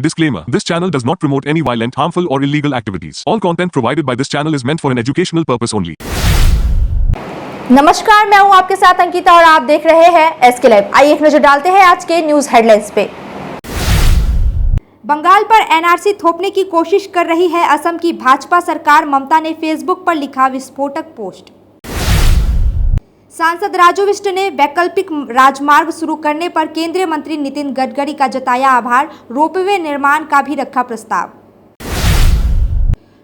Disclaimer: This channel does not promote any violent, harmful, or illegal activities. All content provided by this channel is meant for an educational purpose only. नमस्कार, मैं हूं आपके साथ अंकिता और आप देख रहे हैं एसके लाइव। आइए एक नजर डालते हैं आज के न्यूज हेडलाइंस पे। बंगाल पर एनआरसी थोपने की कोशिश कर रही है असम की भाजपा सरकार, ममता ने फेसबुक पर लिखा विस्फोटक पोस्ट। सांसद राजू बिष्ट ने वैकल्पिक राजमार्ग शुरू करने पर केंद्रीय मंत्री नितिन गडकरी का जताया आभार, रोपवे निर्माण का भी रखा प्रस्ताव।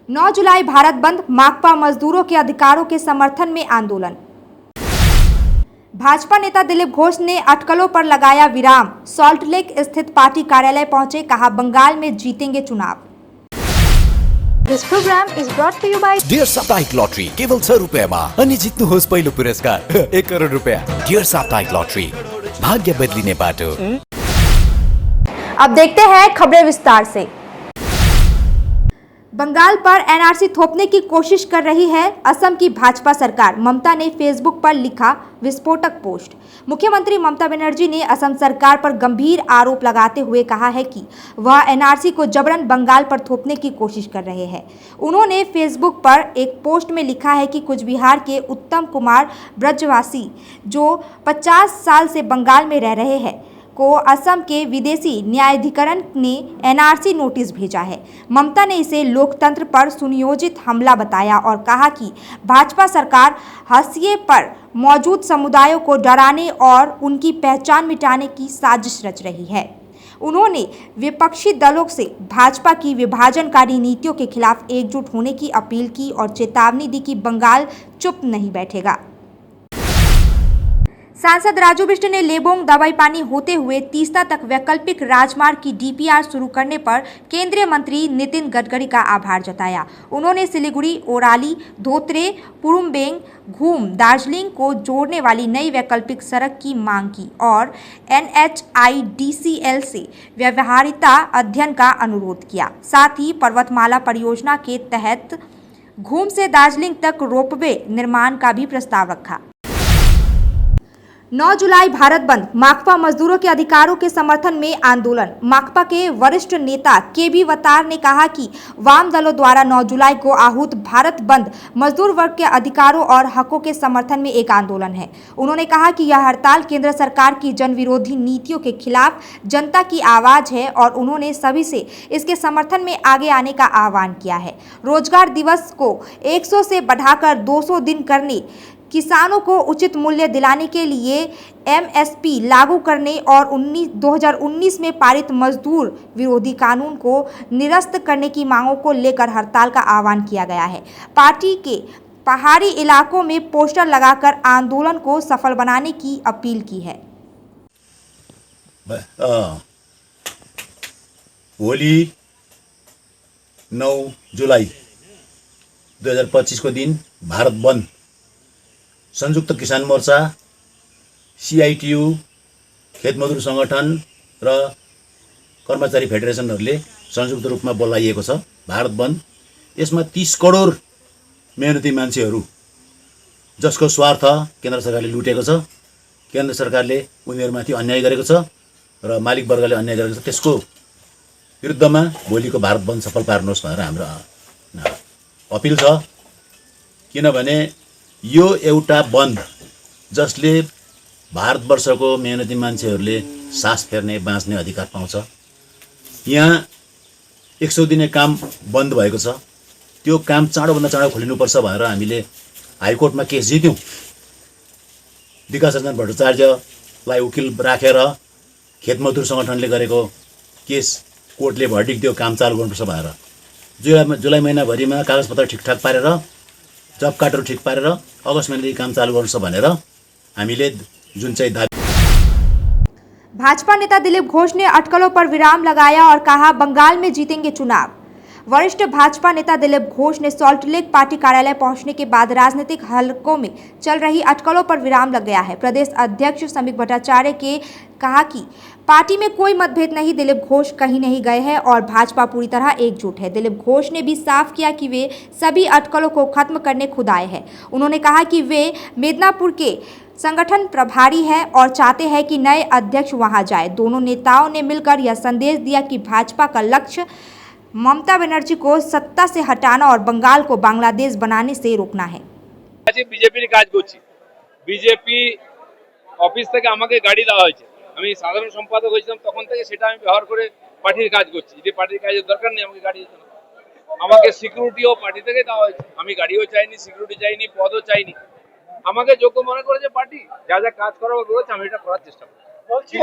9 जुलाई भारत बंद, माकपा मजदूरों के अधिकारों के समर्थन में आंदोलन। भाजपा नेता दिलीप घोष ने अटकलों पर लगाया विराम, सॉल्ट लेक स्थित पार्टी कार्यालय पहुंचे, कहा बंगाल में जीतेंगे चुनाव। This program is brought to you by dear साप्ताहिक लॉटरी केवल 6 रुपैयाँमा अनि जित्नुहोस् पहिलो पुरस्कार 1 करोड रुपैयाँ। डियर साप्ताहिक लॉटरी, भाग्य बदलिने बाटो। अब देखते हैं खबरें विस्तार से। बंगाल पर एनआरसी थोपने की कोशिश कर रही है असम की भाजपा सरकार, ममता ने फेसबुक पर लिखा विस्फोटक पोस्ट। मुख्यमंत्री ममता बनर्जी ने असम सरकार पर गंभीर आरोप लगाते हुए कहा है कि वह एनआरसी को जबरन बंगाल पर थोपने की कोशिश कर रहे हैं। उन्होंने फेसबुक पर एक पोस्ट में लिखा है कि कुछ बिहार के उत्तम कुमार ब्रजवासी, जो 50 साल से बंगाल में रह रहे हैं, को असम के विदेशी न्यायाधिकरण ने एनआरसी नोटिस भेजा है। ममता ने इसे लोकतंत्र पर सुनियोजित हमला बताया और कहा कि भाजपा सरकार हाशिए पर मौजूद समुदायों को डराने और उनकी पहचान मिटाने की साजिश रच रही है। उन्होंने विपक्षी दलों से भाजपा की विभाजनकारी नीतियों के खिलाफ एकजुट होने की अपील की और चेतावनी दी कि बंगाल चुप नहीं बैठेगा। सांसद राजू बिष्ट ने लेबोंग दवाई पानी होते हुए तीस्ता तक वैकल्पिक राजमार्ग की डीपीआर शुरू करने पर केंद्रीय मंत्री नितिन गडकरी का आभार जताया। उन्होंने सिलीगुड़ी, ओराली, धोत्रे, पुरुम्बेंग, घूम, दार्जिलिंग को जोड़ने वाली नई वैकल्पिक सड़क की मांग की और NHIDCL से व्यवहारिता अध्ययन का अनुरोध किया। साथ ही पर्वतमाला परियोजना के तहत घूम से दार्जिलिंग तक रोपवे निर्माण का भी प्रस्ताव रखा। 9 जुलाई भारत बंद, माकपा मजदूरों के अधिकारों के समर्थन में आंदोलन। माकपा के वरिष्ठ नेता KB वतार ने कहा कि वाम दलों द्वारा 9 जुलाई को आहूत भारत बंद मजदूर वर्ग के अधिकारों और हकों के समर्थन में एक आंदोलन है। उन्होंने कहा कि यह हड़ताल केंद्र सरकार की जनविरोधी नीतियों के खिलाफ जनता की आवाज है और उन्होंने सभी से इसके समर्थन में आगे आने का आह्वान किया है। रोजगार दिवस को 100 से बढ़ाकर 200 दिन करने, किसानों को उचित मूल्य दिलाने के लिए MSP लागू करने और 2019 में पारित मजदूर विरोधी कानून को निरस्त करने की मांगों को लेकर हड़ताल का आह्वान किया गया है। पार्टी के पहाड़ी इलाकों में पोस्टर लगाकर आंदोलन को सफल बनाने की अपील की है। होली 9 जुलाई 2025 को दिन भारत बन्द, संयुक्त किसान मोर्चा, CITU, खेत मजदुर संगठन र कर्मचारी फेडरेसनहरूले संयुक्त रूपमा बोलाइएको छ भारत बन्द। यसमा 30 करोड मेहनती मान्छेहरू जसको स्वार्थ केन्द्र सरकारले लुटेको छ, केन्द्र सरकारले उनीहरूमाथि अन्याय गरेको छ र मालिक वर्गले अन्याय गरेको छ, त्यसको विरुद्धमा भोलिको भारत बन्द सफल पार्नुहोस् भनेर हाम्रो अपिल छ। किनभने यो एउटा बन्द जसले भारतवर्षको मेहनती मान्छेहरूले सास फेर्ने, बाँच्ने अधिकार पाउँछ। यहाँ 100 दिने काम बन्द भएको छ, त्यो काम चाँडोभन्दा चाँडो खोलिनुपर्छ भनेर हामीले हाइकोर्टमा केस जित्यौँ। विकास रञ्जन भट्टाचार्यलाई वकिल राखेर खेत मजदुर सङ्गठनले गरेको केस कोर्टले भर्डिक्ट दियो काम चालु गर्नुपर्छ भनेर। जुलाई महिनाभरिमा कागजपत्र ठिकठाक पारेर, जब कार्डहरू ठिक पारेर अगस्त महिनादेखि काम चालू गर्छ भनेर हामीले जुन चाहिँ दाबी। भाजपा नेता दिलीप घोष ने अटकलों पर विराम लगाया और कहा बंगाल में जीतेंगे चुनाव। वरिष्ठ भाजपा नेता दिलीप घोष ने सॉल्ट लेक पार्टी कार्यालय पहुंचने के बाद राजनीतिक हलकों में चल रही अटकलों पर विराम लग गया है। प्रदेश अध्यक्ष समीक भट्टाचार्य के कहा कि पार्टी में कोई मतभेद नहीं, दिलीप घोष कहीं नहीं गए हैं और भाजपा पूरी तरह एकजुट है। दिलीप घोष ने भी साफ किया कि वे सभी अटकलों को खत्म करने खुद आए हैं। उन्होंने कहा कि वे मिदनापुर के संगठन प्रभारी है और चाहते हैं कि नए अध्यक्ष वहां जाए। दोनों नेताओं ने मिलकर यह संदेश दिया कि भाजपा का लक्ष्य ममता बनर्जी को सत्ता से हटाना और बंगाल को बांग्लादेश बनाने से रोकना है। বিজেপির কাজ করছি, বিজেপি অফিস থেকে আমাকে গাড়ি দেওয়া হয়েছে, আমি সাধারণ সম্পাদক হয়েছিলাম তখন থেকে সেটা আমি ব্যবহার করে পার্টির কাজ করছি। যে পার্টির কাজের দরকার নেই আমাকে গাড়ি দিতে হবে, আমাকে সিকিউরিটিও পার্টি থেকে দেওয়া হয়েছে, আমি গাড়িও চাইনি, সিকিউরিটি চাইনি, পদও চাইনি। আমাকে যোগ্য মনে করেছে পার্টি, যা যা কাজ করার বলেছে আমি এটা করার চেষ্টা করছি।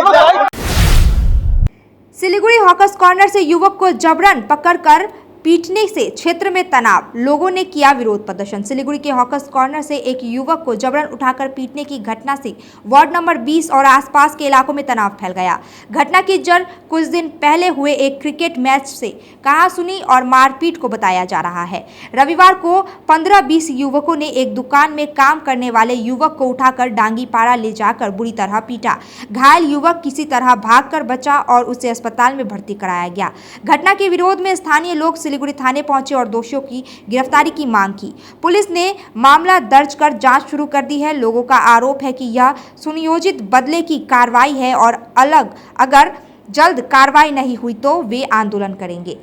सिलीगुड़ी हॉकर्स कॉर्नर से युवक को जबरन पकड़कर पीटने से क्षेत्र में तनाव, लोगों ने किया विरोध प्रदर्शन। सिलीगुड़ी के हॉकर्स कॉर्नर से एक युवक को जबरन उठाकर पीटने की घटना से वार्ड नंबर 20 और आसपास के इलाकों में तनाव फैल गया। घटना की जड़ कुछ दिन पहले हुए एक क्रिकेट मैच से कहासुनी और मारपीट को बताया जा रहा है। रविवार को 15-20 युवकों ने एक दुकान में काम करने वाले युवक को उठाकर डांगीपाड़ा ले जाकर बुरी तरह पीटा। घायल युवक किसी तरह भागकर बचा और उसे अस्पताल में भर्ती कराया गया। घटना के विरोध में स्थानीय लोग सिलीगुड़ी थाने पहुंचे और दोषियों की गिरफ्तारी की मांग की। पुलिस ने मामला दर्ज कर जांच शुरू कर दी है। लोगों का आरोप है कि यह सुनियोजित बदले की कार्रवाई है और अगर जल्द कार्रवाई नहीं हुई तो वे आंदोलन करेंगे।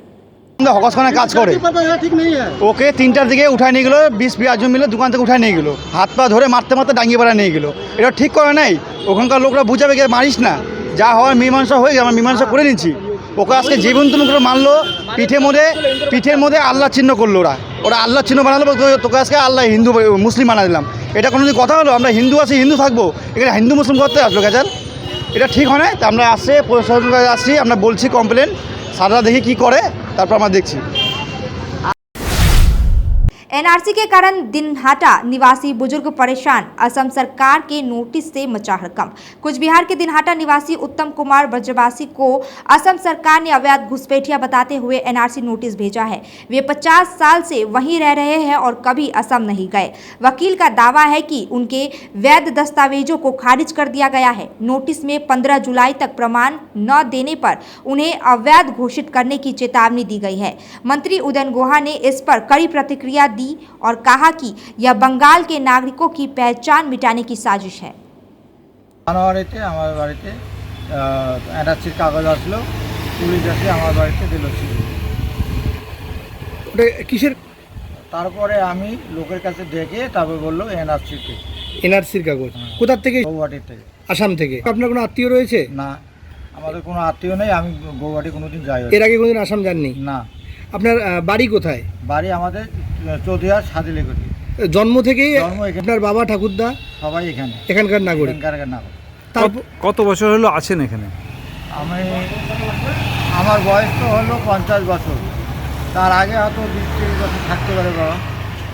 হকসখানে কাজ করে ওকে 3টার দিকে উঠায় নিয়ে গেলো, 20-22 জন মিলে দোকান থেকে উঠায় নিয়ে গেলো, হাত পা ধরে মারতে মারতে ডাঙ্গিপাড়া নিয়ে গেলো। এটা ঠিক করে নাই, ওখানকার লোকরা বুঝাবে গিয়ে মারিস না, যা হওয়ার মীমাংসা হয়ে গেছে, আমরা মীমাংসা করে নিচ্ছি। ওকে আজকে জীবন্ত করে মারলো, পিঠের মধ্যে আল্লাহ চিহ্ন করলো। ওরা আল্লাহ চিহ্ন বানালো, তোকে আজকে আল্লাহ হিন্দু মুসলিম বানা দিলাম। এটা কোনোদিন কথা হলো? আমরা হিন্দু আছি, হিন্দু থাকবো, এখানে হিন্দু মুসলিম করতে আসলো গেজাল, এটা ঠিক হয় না। তা আমরা আসছে প্রশাসনের কাছে আসছি, আমরা বলছি কমপ্লেন, সারা দেখি কি করে, তারপর আমরা দেখছি। एनआरसी के कारण दिनहाटा निवासी बुजुर्ग परेशान, असम सरकार के नोटिस से मचा हड़कंप। कुछ बिहार के दिनहाटा निवासी उत्तम कुमार ब्रजवासी को असम सरकार ने अवैध घुसपैठिया बताते हुए एनआरसी नोटिस भेजा है। वे 50 साल से वहीं रह रहे हैं और कभी असम नहीं गए। वकील का दावा है कि उनके वैध दस्तावेजों को खारिज कर दिया गया है। नोटिस में 15 जुलाई तक प्रमाण न देने पर उन्हें अवैध घोषित करने की चेतावनी दी गई है। मंत्री उदयन गुहा ने इस पर कड़ी प्रतिक्रिया दी और कहा कि यह बंगाल के नागरिकों की पहचान मिटाने की साजिश है। জানুয়ারিতে আমার বাড়িতে এনআরসির কাগজ আসলো, পুলিশ এসে আমার বাড়িতে দিল। ওটা কিসের? তারপরে আমি লোকের কাছে ডেকে তারপর বললো এনআরসিতে। এনআরসির কাগজ কোথা থেকে? গৌহাটির থেকে। আসাম থেকে। আপনার কোনো আত্মীয় রয়েছে? না, আমাদের কোনো আত্মীয় নেই, আমি গৌহাটি কোনোদিন যাই। এর আগে কোনোদিন আসাম যাননি? না। আপনার বাড়ি কোথায়? বাড়ি আমাদের চৌধুরীহাট সাদিলেগুড়ি। জন্ম থেকেই? জন্ম এখানে। আপনার বাবা ঠাকুরদা সবাই এখানে, এখানকার নাগরিক? এখানকার নাগরিক। কত বছর হলো আছেন এখানে? আমার বয়স তো হলো 50 বছর, তার আগে হয়তো 20-30 বছর থাকতে পারে বাবা,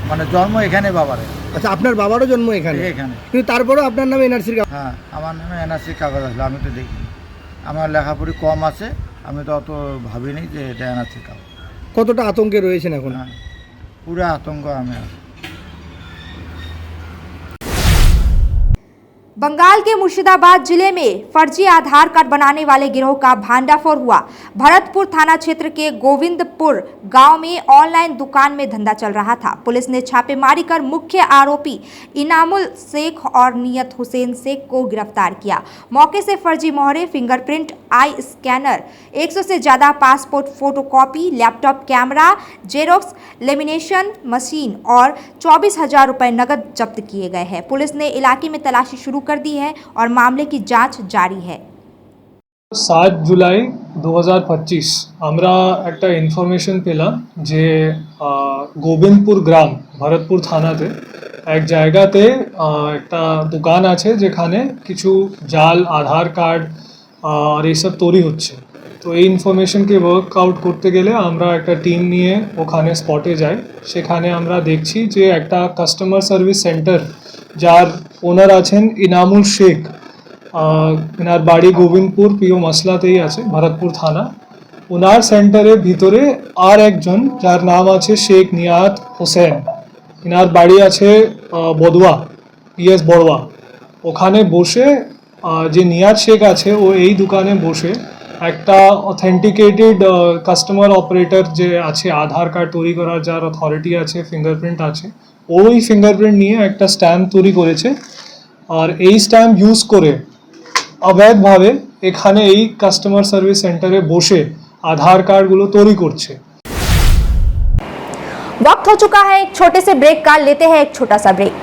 মানে জন্ম এখানে বাবারে। আচ্ছা, আপনার বাবারও জন্ম এখানে? এখানে। কিন্তু তারপরেও আপনার নামে এনআরসির কাগজ? হ্যাঁ, আমার নামে এনআরসির কাগজ আসলো, আমি তো দেখি। আমার লেখাপড়ি কম আছে, আমি তো অত ভাবিনি যে এটা এনআরসির কাগজ। কতটা আতঙ্কে রয়েছেন এখন? হ্যাঁ, পুরো আতঙ্ক আমি আছি। बंगाल के मुर्शिदाबाद जिले में फर्जी आधार कार्ड बनाने वाले गिरोह का भांडाफोड़ हुआ। भरतपुर थाना क्षेत्र के गोविंदपुर गांव में ऑनलाइन दुकान में धंधा चल रहा था। पुलिस ने छापेमारी कर मुख्य आरोपी इनामुल शेख और नियत हुसैन शेख को गिरफ्तार किया। मौके से फर्जी मोहरे, फिंगरप्रिंट, आई स्कैनर, 100 से ज्यादा passport photocopy, laptop camera, xerox, lamination machine और 24,000 रुपए नकद जब्त किए गए हैं। पुलिस ने इलाके में तलाशी शुरू कर दी है और मामले की जांच जारी है। 7 जुलाई 2025 আমরা একটা ইনফরমেশন পেলাম যে গোবিন্দপুর গ্রাম ভরতপুর থানাতে এক জায়গাতে একটা দোকান আছে যেখানে কিছু জাল আধার কার্ড আর এইসব তৈরি হচ্ছে। তো এই ইনফরমেশনকে ওয়ার্কআউট করতে গেলে আমরা একটা টিম নিয়ে ওখানে স্পটে যাই। সেখানে আমরা দেখছি যে একটা কাস্টমার সার্ভিস সেন্টার যার ওনার আছেন ইনামুল শেখ, এনার বাড়ি গোবিন্দপুর পিও মশলাতেই আছে ভরতপুর থানা। ওনার সেন্টারের ভিতরে আর একজন যার নাম আছে শেখ নিয়াত হোসেন, এনার বাড়ি আছে বদুয়া পিএস বড়ুয়া। ওখানে বসে যে নিয়াত শেখ আছে ও এই দোকানে বসে একটা অথেন্টিকেটেড কাস্টমার অপারেটর যে আছে আধার কার্ড তৈরি করার যার অথরিটি আছে, ফিঙ্গারপ্রিন্ট আছে, ওই ফিঙ্গারপ্রিন্ট নিয়ে একটা স্ট্যাম্প তৈরি করেছে আর এই স্ট্যাম্প ইউজ করে অবৈধভাবে এখানে এই কাস্টমার সার্ভিস সেন্টারে বসে আধার কার্ডগুলো তৈরি করছে। वक्त हो चुका है एक छोटे से ब्रेक का, लेते हैं एक छोटा सा ब्रेक।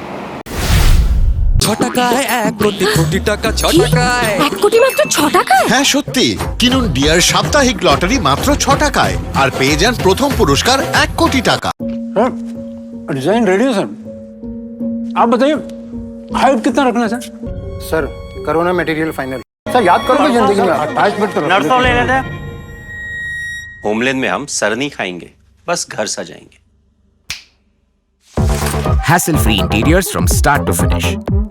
হ্যাঁ সত্যি, কিনুন ডিয়ার সাপ্তাহিক লটারি মাত্র 6 টাকায় আর পেয়ে যান প্রথম পুরস্কার 1 কোটি টাকা। डिजाइन रेडी है सर, आप बताइए हाइट कितना रखना है सर करो ना मटेरियल फाइनल। सर याद करो कि जिंदगी में अटैचमेंट तो नर्सों ले लेते हैं। होमलैंड में हम सर नहीं खाएंगे, बस घर सजाएंगे। Hassle-free interiors from start to finish.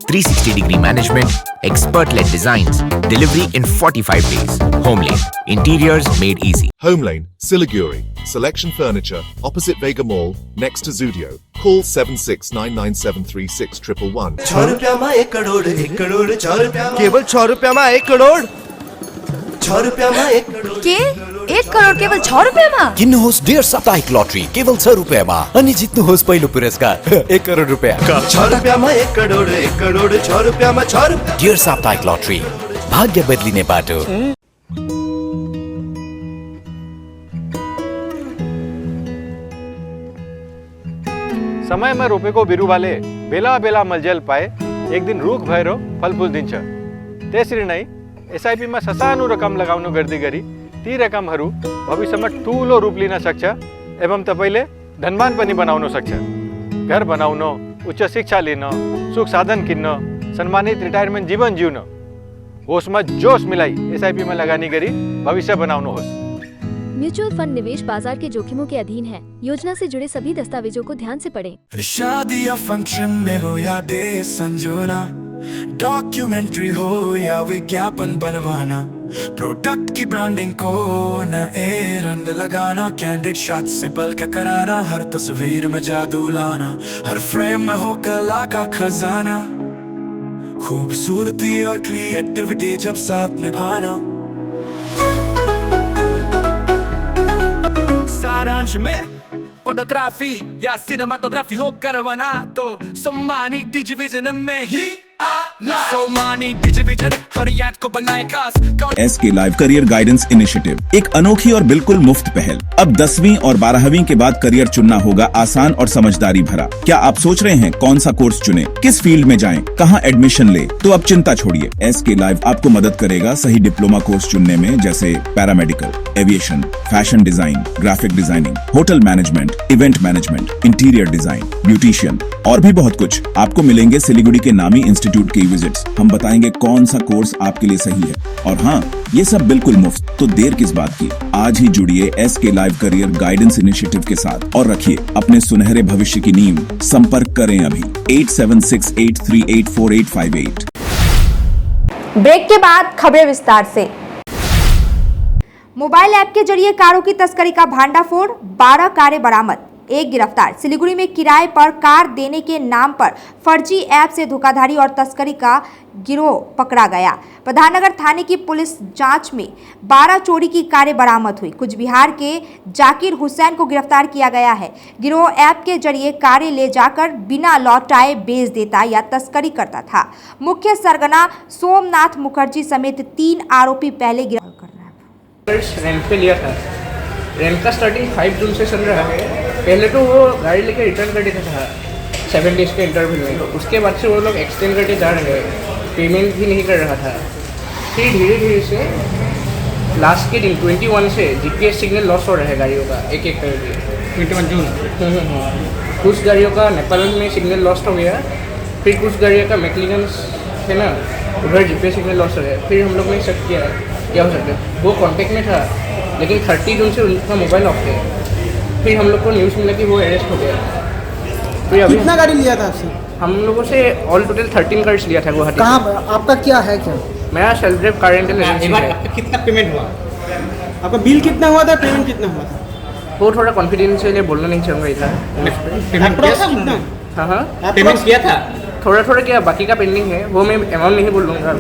360-degree management, expert-led designs, delivery in 45 days. Homelane, interiors made easy. Homelane, Siliguri, Selection Furniture, opposite Vega Mall, next to Zudio. Call 7699736111. केवल 6 रुपया में 1 करोड़। के 1 करोड़ केवल 6 रुपया में? किन्नुहोस् डियर साप्ताहिक लटरी केवल 6 रुपैयाँमा अनि जित्नुहोस् पहिलो पुरस्कार 1 करोड रुपैयाँ। 6 रुपयामा 1 करोड, 1 करोड 6 रुपयामा 6 रुपया। डियर साप्ताहिक लटरी, भाग्य बदलिने बाटो। समय में रोपे को बिरु वाले बेला बेला मलजल पाए एक दिन रूख भैरो फल फूल दिन छ त्यसरी नै एसआईपी में ससानो रकम लगाउनु गर्दै गरी ती रकमहरू भविष्यमा ठूलो रूप लिन सक्छ एवं तपाईले धनवान पनि बनाउन सक्छ। घर बनाउन, उच्च शिक्षा लिन, सुख साधन किन्न, सम्मानित रिटायरमेन्ट जीवन जिउन होसमा जोश मिलाई एसआईपी में लगानी गरी भविष्य बनाउनुहोस्। म्यूचुअल फंड निवेश बाजार के जोखिमों के अधीन है। योजना से जुड़े सभी दस्तावेजों को ध्यान से पढ़ें। शादी या फंक्शन में हो या डे संजोना, डॉक्यूमेंट्री हो या विज्ञापन बनवाना, प्रोडक्ट की ब्रांडिंग को न रंग लगाना, कैंडिड शॉट से बल्क कराना, हर तस्वीर में जादू लाना, हर फ्रेम में हो कला का खजाना, खूबसूरती और क्रिएटिविटी जब साथ निभाना। सारांश में फोटोग्राफी या सिनेमाटोग्राफी हो करवाना तो सम्मानी डिजिविजन में ही सम्मानी डिजिविजन हर याद को बनाए खास। SK live career guidance initiative एक अनोखी और बिल्कुल मुफ्त पहल। अब 10वीं और 12वीं के बाद करियर चुनना होगा आसान और समझदारी भरा। क्या आप सोच रहे हैं कौन सा कोर्स चुने, किस फील्ड में जाएं, कहां एडमिशन ले? तो अब चिंता छोड़िए, एसके लाइव आपको मदद करेगा सही डिप्लोमा कोर्स चुनने में, जैसे paramedical, aviation, fashion design, graphic designing, hotel management, event management, interior design, beautician और भी बहुत कुछ। आपको मिलेंगे सिलीगुड़ी के नामी इंस्टीट्यूट के विजिट्स। हम बताएंगे कौन सा कोर्स आपके लिए सही है, और हाँ, ये सब बिल्कुल मुफ्त। तो देर किस बात की, आज ही जुड़िए SK live career guidance initiative के साथ और रखिए अपने सुनहरे भविष्य की नींव। संपर्क करें अभी 8768384858। ब्रेक के बाद खबरें विस्तार से। मोबाइल ऐप के जरिए कारों की तस्करी का भांडाफोड़, 12 कारें बरामद, 1 गिरफ्तार। सिलीगुड़ी में किराए पर कार देने के नाम पर फर्जी ऐप से धोखाधड़ी और तस्करी का गिरोह पकड़ा गया। प्रधाननगर थाने की पुलिस जांच में 12 चोरी की कारें बरामद हुई। कुछ बिहार के जाकिर हुसैन को गिरफ्तार किया गया है। गिरोह ऐप के जरिए कारें ले जाकर बिना लौटाए बेच देता या तस्करी करता था। मुख्य सरगना सोमनाथ मुखर्जी समेत 3 आरोपी पहले गिरफ्तार कर रहे हैं। रेंट पे लिया था, रेंट का स्टार्टिंग 5 जून से चल रहा है। पहले तो वो गाड़ी लेके रिटर्न कर देता था 7 डेज के इंटरवल में, उसके बाद से वो लोग एक्सटेंड करके जा रहे हैं, पेमेंट भी नहीं कर रहा था। फिर धीरे धीरे से लास्ट के दिन 21 से जीपीएस सिग्नल लॉस हो रहा है गाड़ियों का, एक एक करके 21 जून। कुछ गाड़ियों का नेपाल में सिग्नल लॉस हो गया, फिर कुछ गाड़ियों का मैक्लिगन्स है ना, उधर जीपीएस सिग्नल लॉस हो गया। फिर हम लोग ने शक किया क्या हो सकता है, वो कॉन्टेक्ट में था लेकिन 30 जून से उनका मोबाइल ऑफ है। फिर हम लोग को न्यूज़ मिला कि वो अरेस्ट हो गया। फिर अभी कितना गाड़ी लिया था आपसे? हम लोगों से ऑल टोटल 13 कार्स लिया था गुवाहाटी। कहाँ आपका क्या है क्या? मेरा self drive car rental agency है। आपका कितना पेमेंट हुआ? आपका बिल कितना हुआ था, पेमेंट कितना हुआ था? वो थोड़ा कॉन्फिडेंशियल बोलना नहीं चाहूँगा इतना। हाँ हाँ पेमेंट किया था, थोड़ा थोड़ा किया, बाकी का पेंडिंग है, वो मैं अमाउंट नहीं बोलूँगा।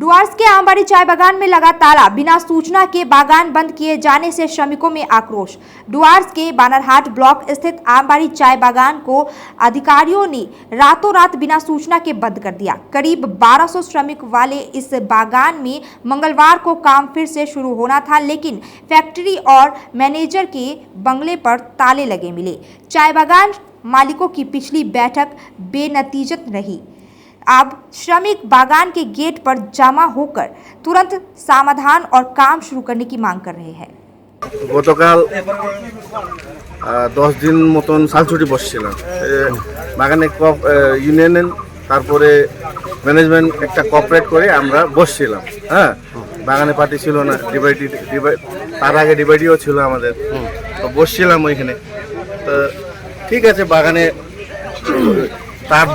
डुआर्स के आमबाड़ी चाय बागान में लगा ताला, बिना सूचना के बागान बंद किए जाने से श्रमिकों में आक्रोश। डुआर्स के बानरहाट ब्लॉक स्थित आमबाड़ी चाय बागान को अधिकारियों ने रातों रात बिना सूचना के बंद कर दिया। करीब 1200 श्रमिक वाले इस बागान में मंगलवार को काम फिर से शुरू होना था, लेकिन फैक्ट्री और मैनेजर के बंगले पर ताले लगे मिले। चाय बागान मालिकों की पिछली बैठक बेनतीजत रही। अब श्रमिक बागान के गेट पर जमा होकर तुरंत समाधान और काम शुरू करने की मांग कर रहे हैं। গতকাল 10 দিন মতন সালছুটি বসছিলাম বাগানে ইউনিয়ন তারপরে ম্যানেজমেন্ট একটা কোঅপারেট করে আমরা বসছিলাম। হ্যাঁ, বাগানে পার্টি ছিল না, তার আগে ডিভাইডিও ছিল আমাদের, তো বসছিলাম ওইখানে। তো ঠিক আছে, বাগানে তার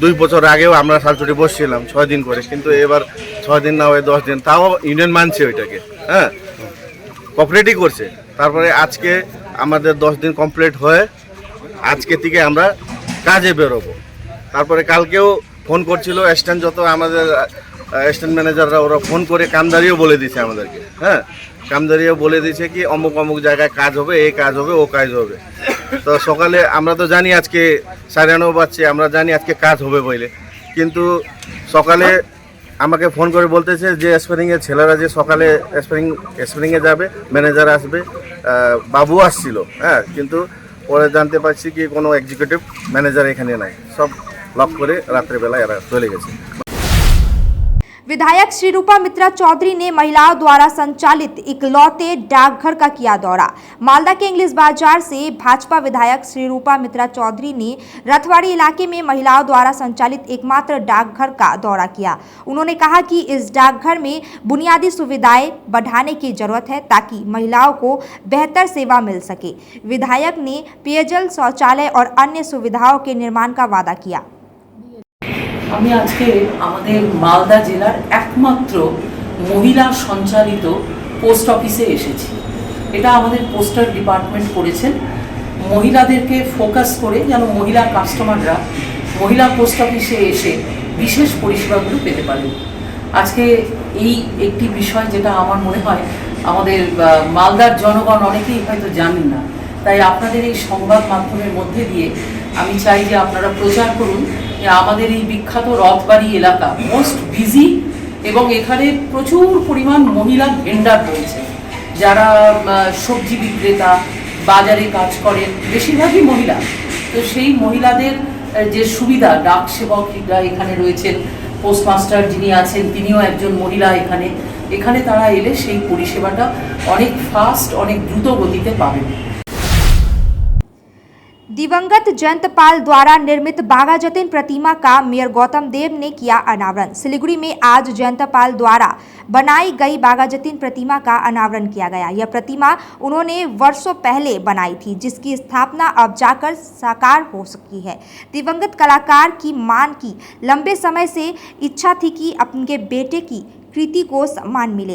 2 বছর আগেও আমরা সালছুটি বসছিলাম 6 দিন করে, কিন্তু এবার 6 দিন না হয়ে 10 দিন, তাও ইউনিয়ন মানছে ওইটাকে। হ্যাঁ, কোঅপারেটই করছে। তারপরে আজকে আমাদের 10 দিন কমপ্লিট হয়ে আজকে থেকে আমরা কাজে বেরোবো। তারপরে কালকেও ফোন করছিল অ্যাসিস্ট্যান্ট, যত আমাদের অ্যাসিস্ট্যান্ট ম্যানেজাররা, ওরা ফোন করে কামদারিও বলে দিয়েছে আমাদেরকে। হ্যাঁ, কামদারিও বলে দিয়েছে কি অমুক অমুক জায়গায় কাজ হবে, এই কাজ হবে, ও কাজ হবে। তো সকালে আমরা তো জানি আজকে 9:30 বাজছে, আমরা জানি আজকে কাজ হবে বলে, কিন্তু সকালে আমাকে ফোন করে বলতেছে যে স্প্রিংয়ের ছেলেরা যে সকালে স্প্রিংয়ে যাবে, ম্যানেজার আসবে, বাবু আসছিল। হ্যাঁ, কিন্তু পরে জানতে পারছি কি কোনো এক্সিকিউটিভ ম্যানেজার এখানে নাই, সব লক করে রাত্রেবেলা এরা চলে গেছে। विधायक श्री रूपा मित्रा चौधरी ने महिलाओं द्वारा संचालित इकलौते डाकघर का किया दौरा। मालदा के इंग्लिश बाजार से भाजपा विधायक श्री रूपा मित्रा चौधरी ने रथवाड़ी इलाके में महिलाओं द्वारा संचालित एकमात्र डाकघर का दौरा किया। उन्होंने कहा कि इस डाकघर में बुनियादी सुविधाएं बढ़ाने की जरूरत है ताकि महिलाओं को बेहतर सेवा मिल सके। विधायक ने पेयजल, शौचालय और अन्य सुविधाओं के निर्माण का वादा किया। আমি আজকে আমাদের মালদা জেলার একমাত্র মহিলা সঞ্চালিত পোস্ট অফিসে এসেছি। এটা আমাদের পোস্টাল ডিপার্টমেন্ট করেছেন, মহিলাদেরকে ফোকাস করে যেন মহিলা কাস্টমাররা মহিলা পোস্ট অফিসে এসে বিশেষ পরিষেবাগুলো পেতে পারেন। আজকে এই একটি বিষয় যেটা আমার মনে হয় আমাদের মালদার জনগণ অনেকেই হয়তো জানেন না, তাই আপনাদের এই সংবাদ মাধ্যমের মধ্যে দিয়ে আমি চাই যে আপনারা প্রচার করুন যে আমাদের এই বিখ্যাত রথবাড়ি এলাকা মোস্ট বিজি এবং এখানে প্রচুর পরিমাণ মহিলা ভেন্ডার রয়েছে, যারা সবজি বিক্রেতা, বাজারে কাজ করেন, বেশিরভাগই মহিলা। তো সেই মহিলাদের যে সুবিধা, ডাক সেবকরা এখানে রয়েছেন, পোস্টমাস্টার যিনি আছেন তিনিও একজন মহিলা। এখানে তারা এলে সেই পরিষেবাটা অনেক ফাস্ট, অনেক দ্রুত গতিতে পাবেন। दिवंगत जयंतपाल द्वारा निर्मित बाघा जतीन प्रतिमा का मेयर गौतम देव ने किया अनावरण। सिलीगुड़ी में आज जयंतपाल द्वारा बनाई गई बाघा जतीन प्रतिमा का अनावरण किया गया। यह प्रतिमा उन्होंने वर्षों पहले बनाई थी, जिसकी स्थापना अब जाकर साकार हो सकी है। दिवंगत कलाकार की मान की लंबे समय से इच्छा थी कि अपने बेटे की कृति को सम्मान मिले।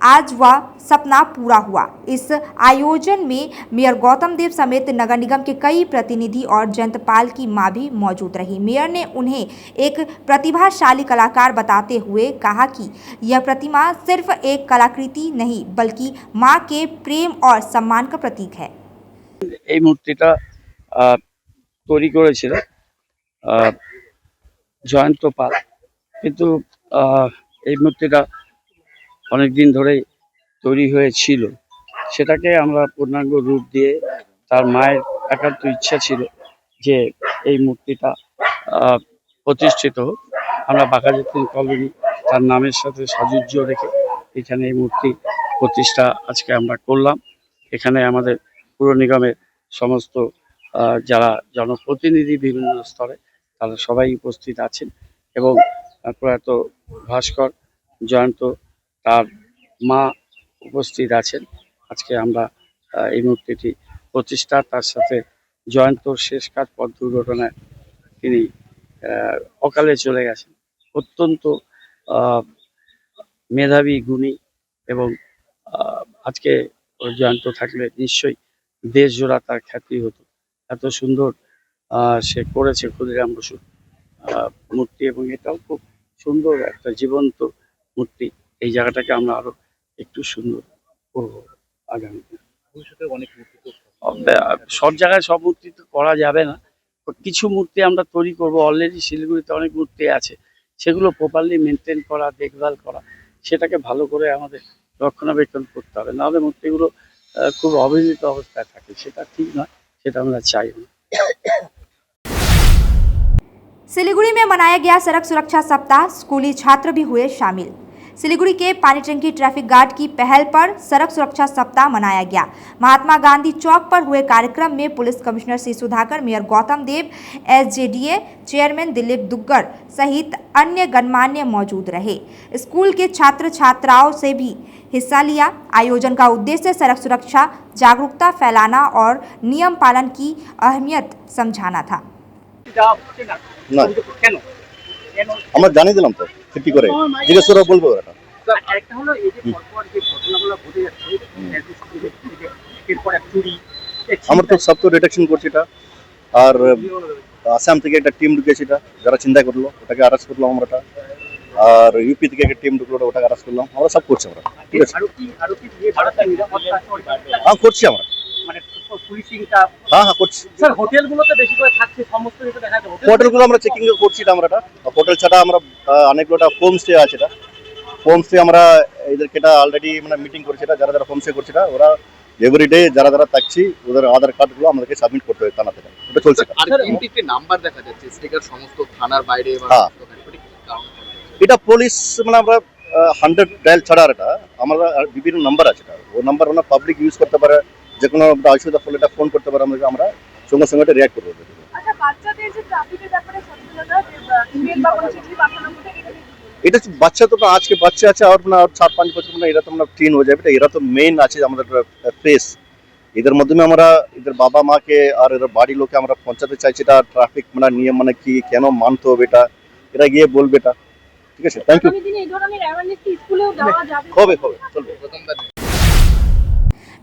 आज वह सपना पूरा हुआ। इस आयोजन में मेयर गौतम देव समेत नगर निगम के कई प्रतिनिधि और जयंतपाल की मां भी मौजूद रही। मेयर ने उन्हें एक प्रतिभाशाली कलाकार बताते हुए कहा कि यह प्रतिमा सिर्फ एक कलाकृति नहीं बल्कि मां के प्रेम और सम्मान का प्रतीक है। এই মূর্তিটা তৈরি করেছিল জয়ন্ত পাল, কিন্তু এই মূর্তিটা অনেক দিন ধরেই তৈরি হয়েছিল, সেটাকে আমরা পূর্ণাঙ্গ রূপ দিয়ে তার মায়ের একান্ত ইচ্ছা ছিল যে এই মূর্তিটা প্রতিষ্ঠিত হোক। আমরা বাঘা জতীন কলোনি তার নামের সাথে সাযুজ্য রেখে এখানে এই মূর্তি প্রতিষ্ঠা আজকে আমরা করলাম। এখানে আমাদের পুর নিগমের সমস্ত যারা জনপ্রতিনিধি বিভিন্ন স্তরে তারা সবাই উপস্থিত আছেন এবং প্রয়াত ভাস্কর জয়ন্ত তার মা উপস্থিত আছেন। আজকে আমরা এই মূর্তিটি প্রতিষ্ঠা, তার সাথে জয়ন্তর শেষ কাজ পথ দুর্ঘটনায় তিনি অকালে চলে গেছেন। অত্যন্ত মেধাবী, গুণী এবং আজকে জয়ন্ত থাকলে নিশ্চয়ই দেশ জোড়া তার খ্যাতি হতো। এত সুন্দর সে করেছে ক্ষুদিরাম বসুর মূর্তি এবং এটাও খুব সুন্দর একটা জীবন্ত মূর্তি, এই জায়গাটাকে আমরা আরো একটু সুন্দর করবো আগামীতে। সব জায়গায় সব মূর্তি তো করা যাবে না, কিছু মূর্তি আমরা তৈরি করব। অলরেডি শিলিগুড়িতে অনেক মূর্তি আছে, সেগুলো প্রপারলি মেনটেন করা, দেখভাল করা, সেটাকে ভালো করে আমাদের রক্ষণাবেক্ষণ করতে হবে, নাহলে মূর্তিগুলো খুব অবহেলিত অবস্থায় থাকে, সেটা ঠিক নয়, সেটা আমরা চাই না। सिलीगुड़ी में मनाया गया सड़क सुरक्षा सप्ताह, स्कूली छात्र भी हुए शामिल। सिलीगुड़ी के पानी टंकी ट्रैफिक गार्ड की पहल पर सड़क सुरक्षा सप्ताह मनाया गया। महात्मा गांधी चौक पर हुए कार्यक्रम में police commissioner C Sudhakar, mayor Gautam Dev, SJDA chairman Dilip Duggar सहित अन्य गणमान्य मौजूद रहे। स्कूल के छात्र छात्राओं से भी हिस्सा लिया। आयोजन का उद्देश्य सड़क सुरक्षा जागरूकता फैलाना और नियम पालन की अहमियत समझाना था। না আমরা জানিয়ে দিলাম তো ছুটি করে, জিজ্ঞেস করে বলবো এটা। আমরা তো সব তো ডিটেকশন করছি এটা, আর আসাম থেকে একটা টিম ঢুকেছে, এটা যারা চিন্তা করলো ওটাকে অ্যারেস্ট করলাম আমরা, আর ইউপি থেকে একটা টিম ঢুকলো ওটাকে অ্যারেস্ট করলাম। আমরা সব করছি আমরা, ঠিক আছে? হ্যাঁ করছি আমরা, হ্যাঁ হ্যাঁ করছি। হোটেলগুলোতে বেশি করে থাকছে সমস্ত কিছু দেখা যাচ্ছে। হোটেলগুলো আমরা চেকিং করছি এটা, আমরা হোটেল ছাড়া আমরা অনেকগুলো হোম স্টে আছে, এটা হোম স্টে আমরা এদেরকে এটা অলরেডি মানে মিটিং করছি, এটা যারা যারা হোম স্টে করছে ওরা এভরিডে যারা যারা থাকছি ওদের আধার কার্ডগুলো আমাদেরকে সাবমিট করতে হবে থানা থেকে, এটা চলছে। নাম্বার দেখা যাচ্ছে স্টিকার সমস্ত থানার বাইরে, এটা পুলিশ মানে আমরা 100 ডায়াল ছাড়া এটা আমরা বিভিন্ন নাম্বার আছে, ও নাম্বার ওনা পাবলিক ইউজ করতে পারে, যে কোনো অসুবিধা হলে এটা ফোন করতে পারে, আমরা সঙ্গে সঙ্গে এটা রিয়াক্ট করবো। আচ্ছা, বাচ্চাদের যে ট্রাফিকের ব্যাপারে সচেতনতা, ইমেল বা কোনো চিঠি পাঠানোর মধ্যে এটা বাচ্চা তো আজকে বাচ্চা আছে, আর 4-5 বছর মানে এরা তো আমরা ট্রেন হয়ে যাবে, এরা তো মেইন আছে আমাদের ফেস। এদের মাধ্যমে আমরা এদের বাবা মাকে আর এদের বাড়ির লোকে আমরা পৌঁছাতে চাইছি এটা ট্রাফিক মানে নিয়ম মানে কি, কেন মানতে হবে এটা, এরা গিয়ে বলবে এটা, ঠিক আছে? Thank you. হবে চলবে।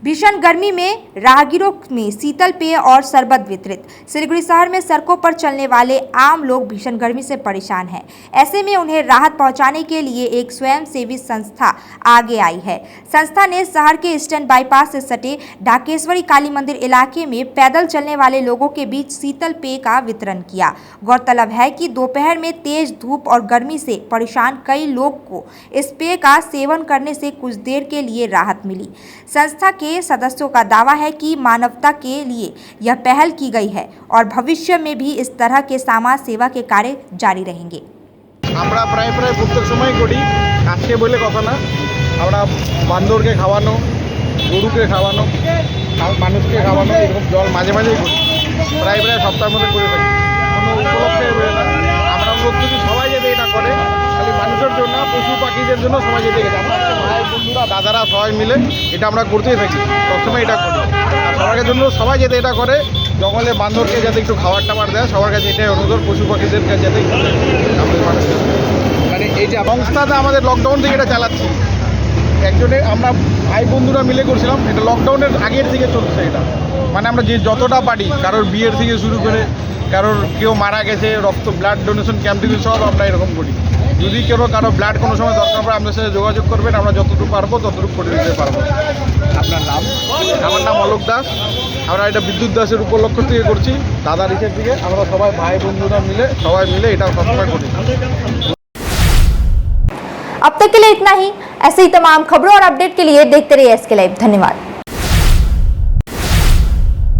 भीषण गर्मी में राहगीरों में शीतल पेय और शरबत वितरित। सिलीगुड़ी शहर में सड़कों पर चलने वाले आम लोग भीषण गर्मी से परेशान हैं। ऐसे में उन्हें राहत पहुंचाने के लिए एक स्वयंसेवी संस्था आगे आई है। संस्था ने शहर के ईस्टर्न बाईपास से सटे ढाकेश्वरी काली मंदिर इलाके में पैदल चलने वाले लोगों के बीच शीतल पेय का वितरण किया। गौरतलब है कि दोपहर में तेज धूप और गर्मी से परेशान कई लोग को इस पेय का सेवन करने से कुछ देर के लिए राहत मिली। संस्था के सदस्यों का दावा है कि मानवता के लिए यह पहल की गई है और भविष्य में भी इस तरह के समाज सेवा के कार्य जारी रहेंगे। আমরা প্রায় প্রত্যেক সময় করি, আজকে বলে কথা না, আমরা বান্দরকে খাওয়ানো, গরুকে খাওয়ানো, মানুষকে খাওয়ানো, এরকম জল মাঝে মাঝেই করি, প্রায় সপ্তাহের মধ্যে করে থাকি, কোনো উপলক্ষে না। আমরা যদি সবাই যদি এটা করে, খালি মানুষের জন্য, পশু পাখিদের জন্য সবাই যেতে গেছে, আমরা ভাই বন্ধুরা দাদারা সবাই মিলে এটা আমরা করতেই থাকি, সবসময় এটা করি। আর সবার জন্য সবাই যাতে এটা করে, জঙ্গলে বান্দরকে যাতে একটু খাবার টাবার দেয়, সবার কাছে এটাই অনুরোধ, পশু পাখিদের কাছে যাতে আমাদের মানুষের মানে এই যে সংস্থাটা আমাদের লকডাউন থেকে এটা চালাচ্ছি, একজনের আমরা ভাই বন্ধুরা মিলে করছিলাম, এটা লকডাউনের আগের থেকে চলছে এটা, মানে আমরা যে যতটা পারি, কারোর বিয়ের থেকে শুরু করে কারোর কেউ মারা গেছে, রক্ত ব্লাড ডোনেশন ক্যাম্প থেকে সব আমরা এরকম করি। যদি কেউ কারো ব্লাড কোনো সময় দরকার পড়ে আমাদের সাথে যোগাযোগ করবেন, আমরা যতটুকু পারবো ততটুকু করে দিতে পারবো। আপনার নাম? আমার নাম অলোক দাস। আমরা এটা বিদ্যুৎ দাসের উপলক্ষ থেকে করছি, দাদার ইসের থেকে আমরা সবাই ভাই বন্ধুরা মিলে সবাই মিলে এটা সবসময় করি। अब तक के लिए इतना ही। ऐसे ही तमाम खबरों और अपडेट के लिए देखते रहिए SK लाइव। धन्यवाद।